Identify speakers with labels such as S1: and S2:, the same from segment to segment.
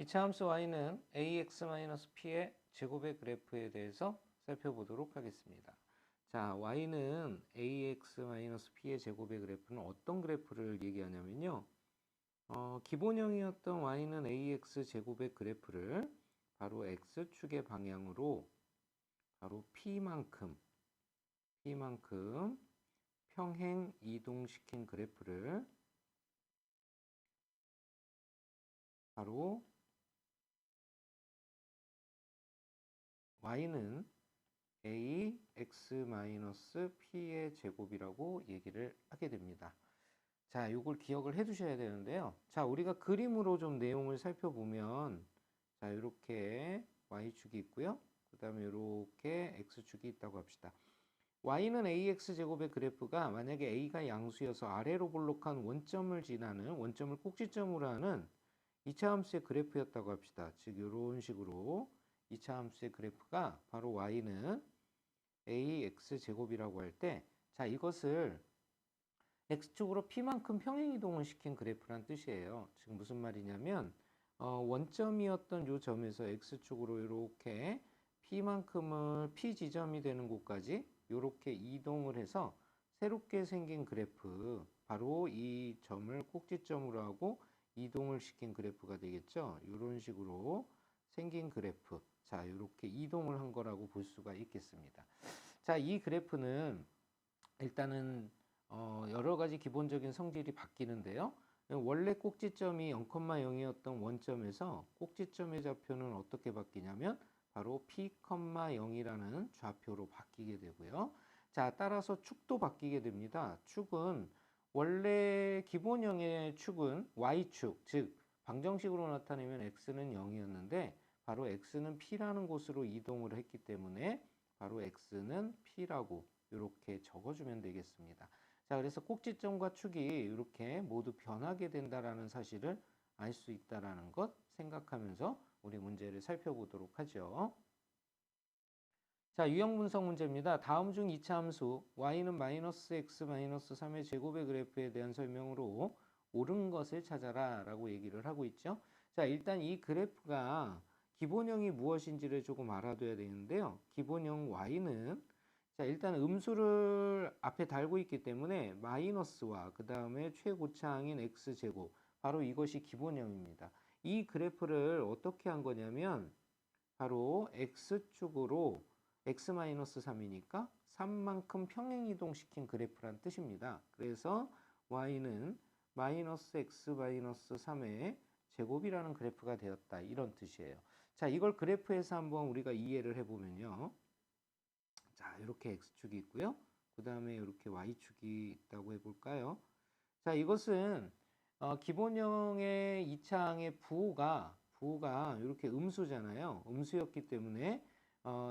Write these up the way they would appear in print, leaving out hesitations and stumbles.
S1: 이차함수 y는 ax-p의 제곱의 그래프에 대해서 살펴보도록 하겠습니다. 자, y는 ax-p의 제곱의 그래프는 어떤 그래프를 얘기하냐면요. 기본형이었던 y는 ax 제곱의 그래프를 바로 x축의 방향으로 바로 p만큼 평행 이동시킨 그래프를 바로 y는 ax-p의 제곱이라고 얘기를 하게 됩니다. 자, 이걸 기억을 해 두셔야 되는데요. 자, 우리가 그림으로 좀 내용을 살펴보면, 자, 이렇게 y축이 있고요. 그 다음에 이렇게 x축이 있다고 합시다. y는 ax 제곱의 그래프가 만약에 a가 양수여서 아래로 볼록한 원점을 지나는, 원점을 꼭지점으로 하는 2차 함수의 그래프였다고 합시다. 즉 이런 식으로 2차 함수의 그래프가 바로 y는 ax 제곱이라고 할 때, 자, 이것을 x축으로 p만큼 평행 이동을 시킨 그래프란 뜻이에요. 지금 무슨 말이냐면 원점이었던 이 점에서 x축으로 이렇게 p만큼을 p 지점이 되는 곳까지 이렇게 이동을 해서 새롭게 생긴 그래프, 바로 이 점을 꼭지점으로 하고 이동을 시킨 그래프가 되겠죠. 이런 식으로 생긴 그래프, 자, 이렇게 이동을 한 거라고 볼 수가 있겠습니다. 자, 이 그래프는 일단은 여러 가지 기본적인 성질이 바뀌는데요. 원래 꼭지점이 0,0이었던 원점에서 꼭지점의 좌표는 어떻게 바뀌냐면 바로 p,0이라는 좌표로 바뀌게 되고요. 자, 따라서 축도 바뀌게 됩니다. 축은 원래 기본형의 축은 y축, 즉 방정식으로 나타내면 x는 0이었는데 바로 x는 p라는 곳으로 이동을 했기 때문에 바로 x는 p라고 이렇게 적어주면 되겠습니다. 자, 그래서 꼭지점과 축이 이렇게 모두 변하게 된다라는 사실을 알 수 있다라는 것 생각하면서 우리 문제를 살펴보도록 하죠. 자, 유형 분석 문제입니다. 다음 중 2차 함수 y는 -x-3의 제곱의 그래프에 대한 설명으로 옳은 것을 찾아라 라고 얘기를 하고 있죠. 자, 일단 이 그래프가 기본형이 무엇인지를 조금 알아둬야 되는데요. 기본형 y는, 자, 일단 음수를 앞에 달고 있기 때문에 마이너스와 그 다음에 최고차항인 x제곱, 바로 이것이 기본형입니다. 이 그래프를 어떻게 한 거냐면 바로 x축으로 x-3이니까 3만큼 평행 이동시킨 그래프란 뜻입니다. 그래서 y는 -x-3의 제곱이라는 그래프가 되었다, 이런 뜻이에요. 자, 이걸 그래프에서 한번 우리가 이해를 해보면요. 자, 이렇게 x축이 있고요. 그 다음에 이렇게 y축이 있다고 해볼까요? 자, 이것은 기본형의 2차항의 부호가 이렇게 음수잖아요. 음수였기 때문에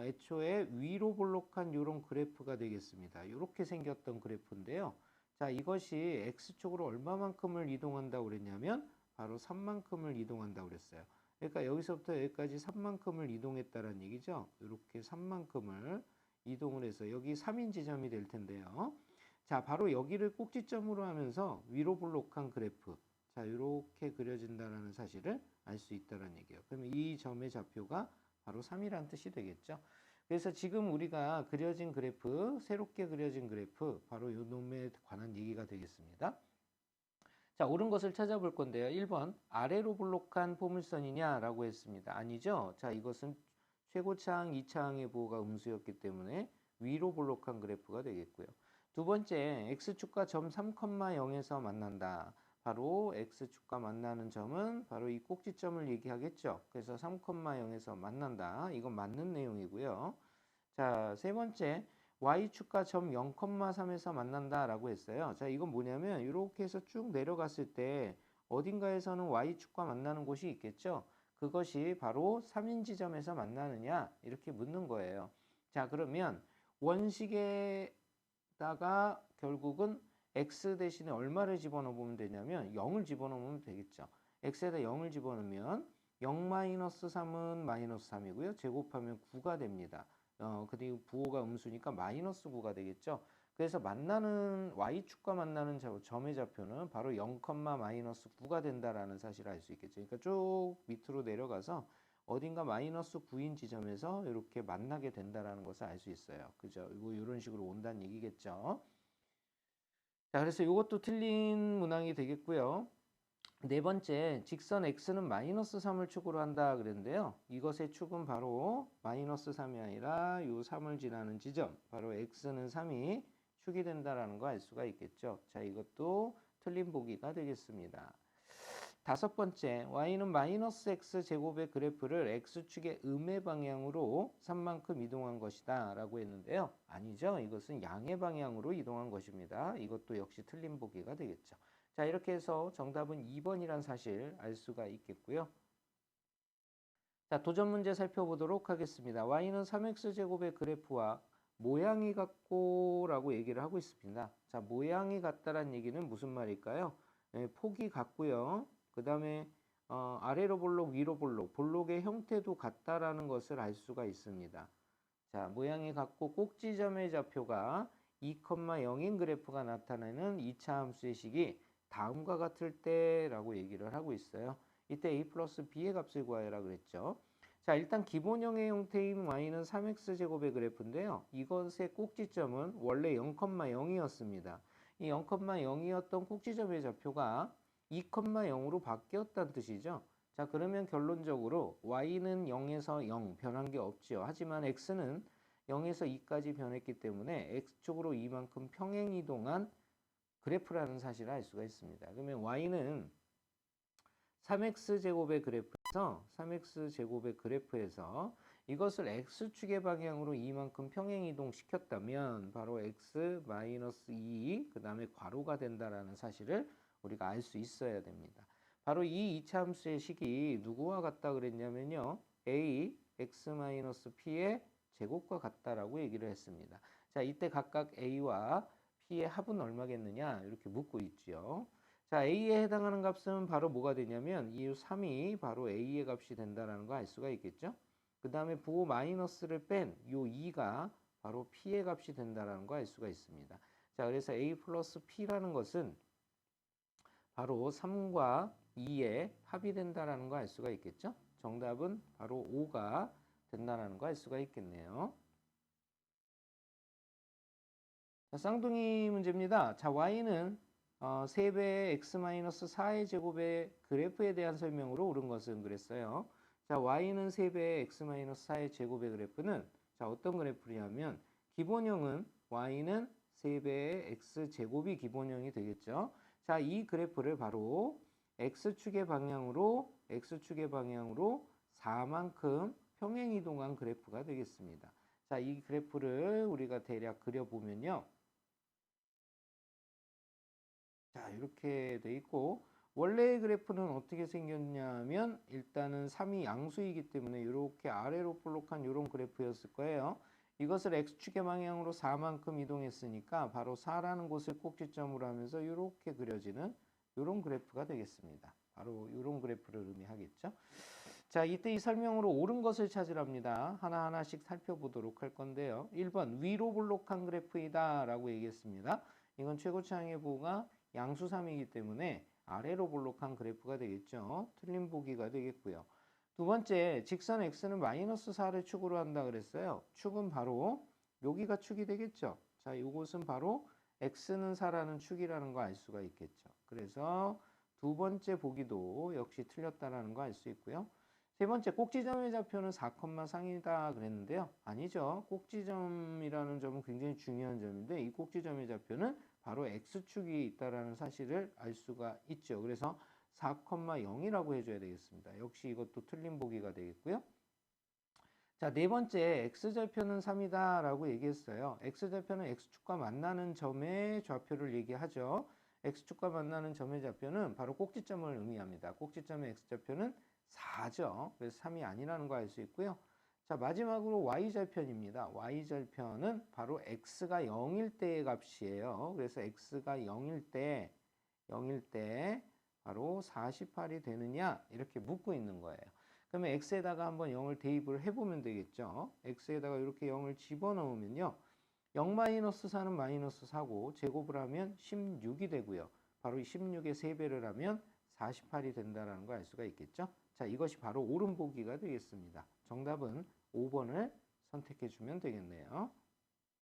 S1: 애초에 위로 볼록한 이런 그래프가 되겠습니다. 이렇게 생겼던 그래프인데요. 자, 이것이 x축으로 얼마만큼을 이동한다고 그랬냐면 바로 3만큼을 이동한다고 그랬어요. 그러니까 여기서부터 여기까지 3만큼을 이동했다는 얘기죠. 이렇게 3만큼을 이동을 해서 여기 3인 지점이 될 텐데요. 자, 바로 여기를 꼭지점으로 하면서 위로 볼록한 그래프, 자, 이렇게 그려진다는 사실을 알 수 있다는 얘기예요. 그러면 이 점의 좌표가 바로 3이라는 뜻이 되겠죠. 그래서 지금 우리가 그려진 그래프, 새롭게 그려진 그래프, 바로 이 놈에 관한 얘기가 되겠습니다. 자, 옳은 것을 찾아볼 건데요. 1번, 아래로 볼록한 포물선이냐라고 했습니다. 아니죠. 자, 이것은 최고차항, 2차항의 부호가 음수였기 때문에 위로 볼록한 그래프가 되겠고요. 두 번째, x축과 점 3,0에서 만난다. 바로 x축과 만나는 점은 바로 이 꼭지점을 얘기하겠죠. 그래서 3,0에서 만난다. 이건 맞는 내용이고요. 자, 세 번째, y축과 점 0,3에서 만난다라고 했어요. 자, 이건 뭐냐면 이렇게 해서 쭉 내려갔을 때 어딘가에서는 y축과 만나는 곳이 있겠죠. 그것이 바로 3인 지점에서 만나느냐, 이렇게 묻는 거예요. 자, 그러면 원식에다가 결국은 x 대신에 얼마를 집어넣으면 되냐면 0을 집어넣으면 되겠죠. x에다 0을 집어넣으면 0-3은 -3이고요. 제곱하면 9가 됩니다. 그리고 부호가 음수니까 -9가 되겠죠. 그래서 만나는 y축과 만나는 점의 좌표는 바로 0,-9가 된다라는 사실을 알 수 있겠죠. 그러니까 쭉 밑으로 내려가서 어딘가 -9인 지점에서 이렇게 만나게 된다라는 것을 알 수 있어요. 그죠? 이런 식으로 온다는 얘기겠죠. 자, 그래서 이것도 틀린 문항이 되겠고요. 네 번째, 직선 x는 -3을 축으로 한다 그랬는데요. 이것의 축은 바로 -3이 아니라 요 3을 지나는 지점, 바로 x는 3이 축이 된다라는 거 알 수가 있겠죠. 자, 이것도 틀린 보기가 되겠습니다. 다섯 번째, y는 -x 제곱의 그래프를 x축의 음의 방향으로 3만큼 이동한 것이다 라고 했는데요. 아니죠. 이것은 양의 방향으로 이동한 것입니다. 이것도 역시 틀린 보기가 되겠죠. 자, 이렇게 해서 정답은 2번이란 사실 알 수가 있겠고요. 자, 도전 문제 살펴보도록 하겠습니다. y는 3x제곱의 그래프와 모양이 같고 라고 얘기를 하고 있습니다. 자, 모양이 같다란 얘기는 무슨 말일까요? 네, 폭이 같고요. 그 다음에 아래로 볼록, 위로 볼록, 볼록의 형태도 같다라는 것을 알 수가 있습니다. 자, 모양이 같고 꼭지점의 좌표가 2,0인 그래프가 나타내는 2차 함수의 식이 다음과 같을 때라고 얘기를 하고 있어요. 이때 a 플러스 b의 값을 구하여라 그랬죠. 자, 일단 기본형의 형태인 y는 3x제곱의 그래프인데요. 이것의 꼭지점은 원래 0,0이었습니다. 이 0,0이었던 꼭지점의 좌표가 2,0으로 바뀌었다는 뜻이죠. 자, 그러면 결론적으로 y는 0에서 0 변한 게 없지요. 하지만 x는 0에서 2까지 변했기 때문에 x축으로 이만큼 평행 이동한 그래프라는 사실을 알 수가 있습니다. 그러면 y는 3x제곱의 그래프에서 이것을 x축의 방향으로 이만큼 평행 이동시켰다면 바로 x-2 그 다음에 괄호가 된다라는 사실을 우리가 알 수 있어야 됩니다. 바로 이 2차 함수의 식이 누구와 같다 그랬냐면요. a x-p의 제곱과 같다라고 얘기를 했습니다. 자, 이때 각각 a와 p의 합은 얼마겠느냐 이렇게 묻고 있지요. 자, a에 해당하는 값은 바로 뭐가 되냐면 이 3이 바로 a의 값이 된다라는 거 알 수가 있겠죠. 그 다음에 부호 마이너스를 뺀 이 2가 바로 p의 값이 된다라는 거 알 수가 있습니다. 자, 그래서 a 플러스 p라는 것은 바로 3과 2의 합이 된다라는 거 알 수가 있겠죠. 정답은 바로 5가 된다라는 거 알 수가 있겠네요. 자, 쌍둥이 문제입니다. 자, y는 3배의 x-4의 제곱의 그래프에 대한 설명으로 옳은 것은 그랬어요. 자, y는 3배의 x-4의 제곱의 그래프는 자, 어떤 그래프냐면 기본형은 y는 3배의 x제곱이 기본형이 되겠죠. 자, 이 그래프를 바로 x축의 방향으로 4만큼 평행 이동한 그래프가 되겠습니다. 자, 이 그래프를 우리가 대략 그려보면요. 자, 이렇게 돼 있고 원래의 그래프는 어떻게 생겼냐면 일단은 3이 양수이기 때문에 이렇게 아래로 볼록한 이런 그래프였을 거예요. 이것을 x축의 방향으로 4만큼 이동했으니까 바로 4라는 곳을 꼭지점으로 하면서 이렇게 그려지는 이런 그래프가 되겠습니다. 바로 이런 그래프를 의미하겠죠. 자, 이때 이 설명으로 옳은 것을 찾으랍니다. 하나하나씩 살펴보도록 할 건데요. 1번 위로 볼록한 그래프이다 라고 얘기했습니다. 이건 최고차항의 부호가 양수 3이기 때문에 아래로 볼록한 그래프가 되겠죠. 틀린 보기가 되겠고요. 두 번째, 직선 x는 -4를 축으로 한다 그랬어요. 축은 바로 여기가 축이 되겠죠. 자, 이것은 바로 x는 4라는 축이라는 거 알 수가 있겠죠. 그래서 두 번째 보기도 역시 틀렸다라는 거 알 수 있고요. 세 번째, 꼭지점의 좌표는 4,상이다 그랬는데요. 아니죠. 꼭지점이라는 점은 굉장히 중요한 점인데 이 꼭지점의 좌표는 바로 x축이 있다라는 사실을 알 수가 있죠. 그래서 4,0이라고 해줘야 되겠습니다. 역시 이것도 틀린 보기가 되겠고요. 자, 네 번째, x좌표는 3이다 라고 얘기했어요. x좌표는 x축과 만나는 점의 좌표를 얘기하죠. x축과 만나는 점의 좌표는 바로 꼭지점을 의미합니다. 꼭지점의 x좌표는 4죠. 그래서 3이 아니라는 거 알 수 있고요. 자, 마지막으로 y절편입니다. y절편은 바로 x가 0일 때의 값이에요. 그래서 x가 0일 때 바로 48이 되느냐 이렇게 묻고 있는 거예요. 그러면 x에다가 한번 0을 대입을 해보면 되겠죠. x에다가 이렇게 0을 집어넣으면요. 0-4는 마이너스 4고 제곱을 하면 16이 되고요. 바로 이 16의 3배를 하면 48이 된다는 걸 알 수가 있겠죠. 자, 이것이 바로 옳은 보기가 되겠습니다. 정답은 5번을 선택해 주면 되겠네요.